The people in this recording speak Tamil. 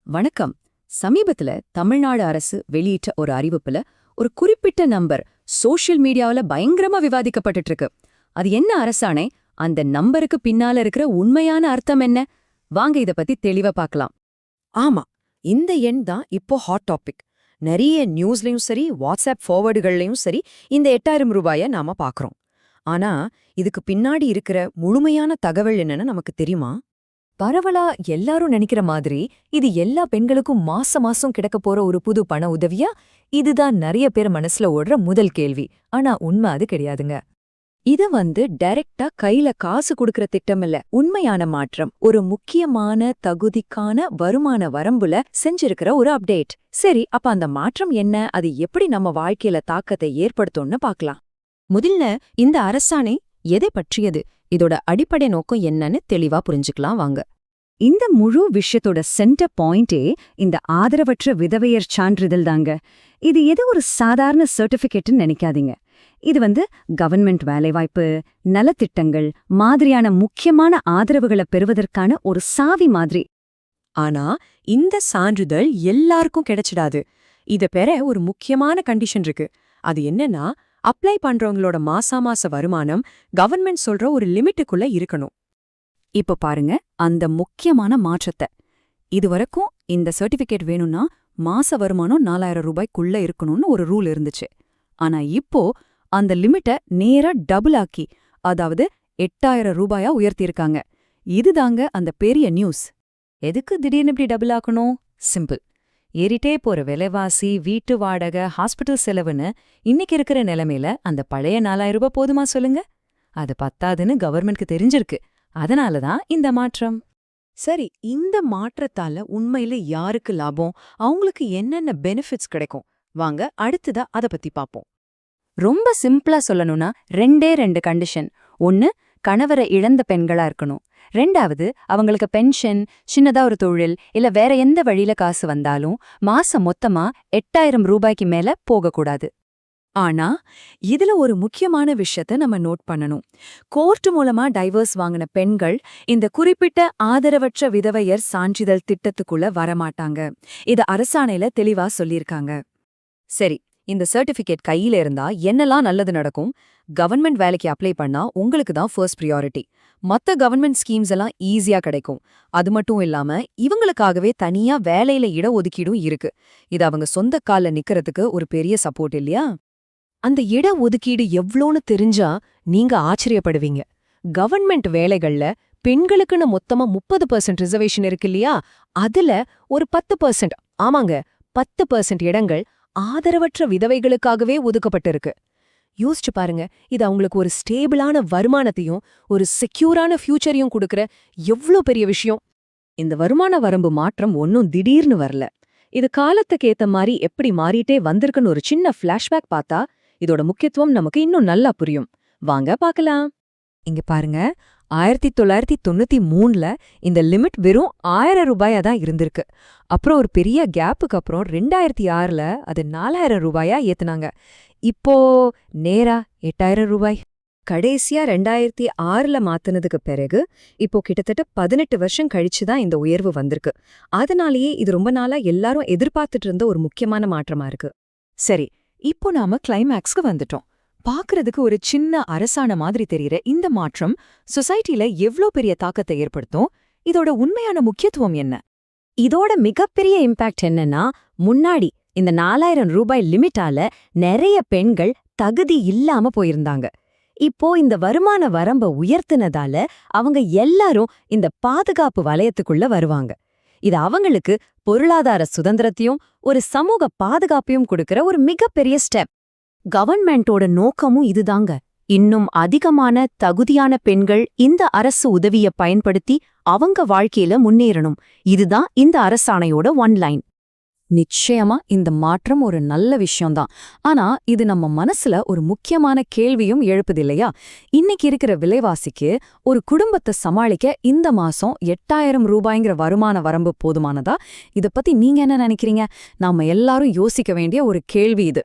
வணக்கம். சமீபத்துல தமிழ்நாடு அரசு வெளியிட்ட ஒரு அறிவிப்புல ஒரு குறிப்பிட்ட நம்பர் சோஷியல் மீடியாவுல பயங்கரமா விவாதிக்கப்பட்டுட்டு இருக்கு. அது என்ன அரசாணை? அந்த நம்பருக்கு பின்னால இருக்கிற உண்மையான அர்த்தம் என்ன? வாங்க இத பத்தி தெளிவா பார்க்கலாம். ஆமா, இந்த எண் தான் இப்போ ஹாட் டாபிக். நிறைய நியூஸ்லயும் சரி, வாட்ஸ்அப் ஃபார்வர்டுகள்லயும் சரி, இந்த 8000 ரூபாய நாம பாக்குறோம். ஆனா இதுக்கு பின்னாடி இருக்கிற முழுமையான தகவல் என்னன்னு நமக்கு தெரியுமா? பரவலா எல்லாரும் நினைக்கிற மாதிரி இது எல்லா பெண்களுக்கும் மாசம் மாசம் கிடைக்க போற ஒரு புது பண உதவியா? இதுதான் நிறைய பேர் மனசுல ஓடுற முதல் கேள்வி. ஆனா உண்மை அது கிடையாதுங்க. இது டைரக்டா கையில காசு கொடுக்கற திட்டம் இல்ல. உண்மையான மாற்றம். ஒரு முக்கியமான தகுதிக்கான வருமான வரம்புல செஞ்சிருக்கிற ஒரு அப்டேட். சரி, அப்ப அந்த மாற்றம் என்ன? அது எப்படி நம்ம வாழ்க்கையில தாக்கத்தை ஏற்படுத்தும்னு பார்க்கலாம். முதல்ல இந்த அரசாணை எதை பற்றியது? இதோட அடிப்படை நோக்கம் என்னன்னு தெளிவா புரிஞ்சுக்கலாம் வாங்க. இந்த முழு விஷயத்தோட சென்டர் பாயிண்டே இந்த ஆதரவற்ற விதவையர் சான்றிதழ் தாங்க. இது எது ஒரு சாதாரண சர்டிபிகேட்னு நினைக்காதீங்க. இது கவர்மெண்ட் வேலைவாய்ப்பு, நலத்திட்டங்கள் மாதிரியான முக்கியமான ஆதரவுகளை பெறுவதற்கான ஒரு சாவி மாதிரி. ஆனா இந்த சான்றிதழ் எல்லாருக்கும் கிடைச்சிடாது. இத பெற ஒரு முக்கியமான கண்டிஷன் இருக்கு. அது என்னன்னா, அப்ளை பண்றவங்களோட மாச வருமானம் கவர்மெண்ட் சொல்ற ஒரு லிமிட்டுக்குள்ள இருக்கணும். இப்ப பாருங்க அந்த முக்கியமான மாற்றத்தை. இதுவரைக்கும் இந்த சர்டிபிகேட் வேணும்னா மாச வருமானம் 4000 ரூபாய்க்குள்ள இருக்கணும்னு ஒரு ரூல் இருந்துச்சு. ஆனா இப்போ அந்த லிமிட்டை நேரா டபுள் ஆக்கி, அதாவது 8000 ரூபாயா உயர்த்தியிருக்காங்க. இதுதாங்க அந்த பெரிய நியூஸ். எதுக்கு திடீர்னு இப்படி டபுள் ஆக்கணும்? சிம்பிள். ஏறிட்டே போற விலைவாசி, வீட்டு வாடகை, ஹாஸ்பிட்டல் செலவுன்னு இன்னைக்கு இருக்கிற நிலைமையில அந்த பழைய 4000 ரூபாய் போதுமா சொல்லுங்க? அது பத்தாதுன்னு கவர்மெண்ட்க்கு தெரிஞ்சிருக்கு. அதனாலதான் இந்த மாற்றம். சரி, இந்த மாற்றத்தால உண்மையில யாருக்கு லாபம்? அவங்களுக்கு என்னென்ன பெனிஃபிட்ஸ் கிடைக்கும்? வாங்க அடுத்ததா அத பத்தி பாப்போம். ரொம்ப சிம்பிளா சொல்லணும்னா 2 கண்டிஷன். ஒன்னு, கணவரை இழந்த பெண்களா இருக்கணும். 2வது, அவங்களுக்கு பென்ஷன், சின்னதா ஒரு தொழில் இல்ல வேற எந்த வழியில காசு வந்தாலும் மாசம் மொத்தமா 8000 ரூபாய்க்கு மேல போகக்கூடாது. ஆனா இதுல ஒரு முக்கியமான விஷயத்த நம்ம நோட் பண்ணணும். கோர்ட் மூலமா டைவர்ஸ் வாங்கின பெண்கள் இந்த குறிப்பிட்ட ஆதரவற்ற விதவையர் சான்றிதழ் திட்டத்துக்குள்ள வரமாட்டாங்க. இத அரசாணையில தெளிவா சொல்லியிருக்காங்க. சரி, இந்த சர்டிபிகேட் கையில இருந்தா என்னெல்லாம் நல்லது நடக்கும்? கவர்மெண்ட் வேலைக்கு அப்ளை பண்ணா உங்களுக்கு தான் ஃபர்ஸ்ட் ப்ரியாரிட்டி. மத்த கவர்மெண்ட் ஸ்கீம்ஸ் எல்லாம் ஈஸியா கிடைக்கும். அது மட்டும் இல்லாம இவங்களுக்காகவே தனியா வேலையில இட ஒதுக்கீடும் இருக்கு. இது அவங்க சொந்த கால்ல நிக்கிறதுக்கு ஒரு பெரிய சப்போர்ட் இல்லையா? அந்த இட ஒதுக்கீடு எவ்ளோன்னு தெரிஞ்சா நீங்க ஆச்சரியப்படுவீங்க. கவர்மெண்ட் வேலைகள்ல பெண்களுக்குன்னு மொத்தமா 30% ரிசர்வேஷன் இருக்கு இல்லையா? அதுல ஒரு 10%, ஆமாங்க 10% இடங்கள் ஆதரவற்ற விதவைகளுக்காகவே ஒதுக்கப்பட்டிருக்கு. யோசிச்சு பாருங்க, இது அவங்களுக்கு ஒரு ஸ்டேபிளான வருமானத்தையும் ஒரு செக்யூரான ஃபியூச்சரையும் கொடுக்கற எவ்ளோ பெரிய விஷயம். இந்த வருமான வரம்பு மாற்றம் ஒன்னும் திடீர்னு வரல. இது காலத்துக்கு ஏத்த மாதிரி எப்படி மாறிட்டே வந்திருக்குன்னு ஒரு சின்ன ஃபிளாஷ்பேக் பார்த்தா இதோட முக்கியத்துவம் நமக்கு இன்னும் நல்லா புரியும். வாங்க பார்க்கலாம். இங்க பாருங்க, 1993ல இந்த லிமிட் வெறும் 1000 ரூபாயா தான் இருந்திருக்கு. அப்புறம் ஒரு பெரிய கேப்புக்கு அப்புறம் 2006ல அது 4000 ரூபாயா ஏத்துனாங்க. இப்போ நேரா 8000 ரூபாய். கடைசியா 2006ல மாத்தினதுக்கு பிறகு இப்போ கிட்டத்தட்ட 18 வருஷம் கழிச்சுதான் இந்த உயர்வு வந்திருக்கு. அதனாலேயே இது ரொம்ப நாளா எல்லாரும் எதிர்பார்த்துட்டு இருந்த ஒரு முக்கியமான மாற்றமா இருக்கு. சரி, இப்போ நாம கிளைமேக்ஸ்க்கு வந்துட்டோம். பாக்குறதுக்கு ஒரு சின்ன அரசாணை மாதிரி தெரியுற இந்த மாற்றம் சொசைட்டில எவ்ளோ பெரிய தாக்கத்தை ஏற்படுத்தும்? இதோட உண்மையான முக்கியத்துவம் என்ன? இதோட மிகப்பெரிய இம்பாக்ட் என்னன்னா, முன்னாடி இந்த 4000 ரூபாய் லிமிட்டால நிறைய பெண்கள் தகுதி இல்லாம போயிருந்தாங்க. இப்போ இந்த வருமான வரம்ப உயர்த்தினதால அவங்க எல்லாரும் இந்த பாதுகாப்பு வலயத்துக்குள்ள வருவாங்க. இது அவங்களுக்கு பொருளாதார சுதந்திரத்தையும் ஒரு சமூக பாதுகாப்பையும் கொடுக்கிற ஒரு மிகப்பெரிய ஸ்டெப். கவர்மெண்டோட நோக்கமும் இதுதாங்க. இன்னும் அதிகமான தகுதியான பெண்கள் இந்த அரசு உதவியை பயன்படுத்தி அவங்க வாழ்க்கையில முன்னேறணும். இதுதான் இந்த அரசாணையோட ஒன்லைன். நிச்சயமா இந்த மாற்றம் ஒரு நல்ல விஷயம்தான். ஆனா இது நம்ம மனசுல ஒரு முக்கியமான கேள்வியும் எழுப்புதில்லையா? இன்னைக்கு இருக்கிற விலைவாசிக்கு ஒரு குடும்பத்தை சமாளிக்க இந்த மாசம் 8000 ரூபாய்ங்கிற வருமான வரம்பு போதுமானதா? இத பத்தி நீங்க என்ன நினைக்கிறீங்க? நாம எல்லாரும் யோசிக்க வேண்டிய ஒரு கேள்வி இது.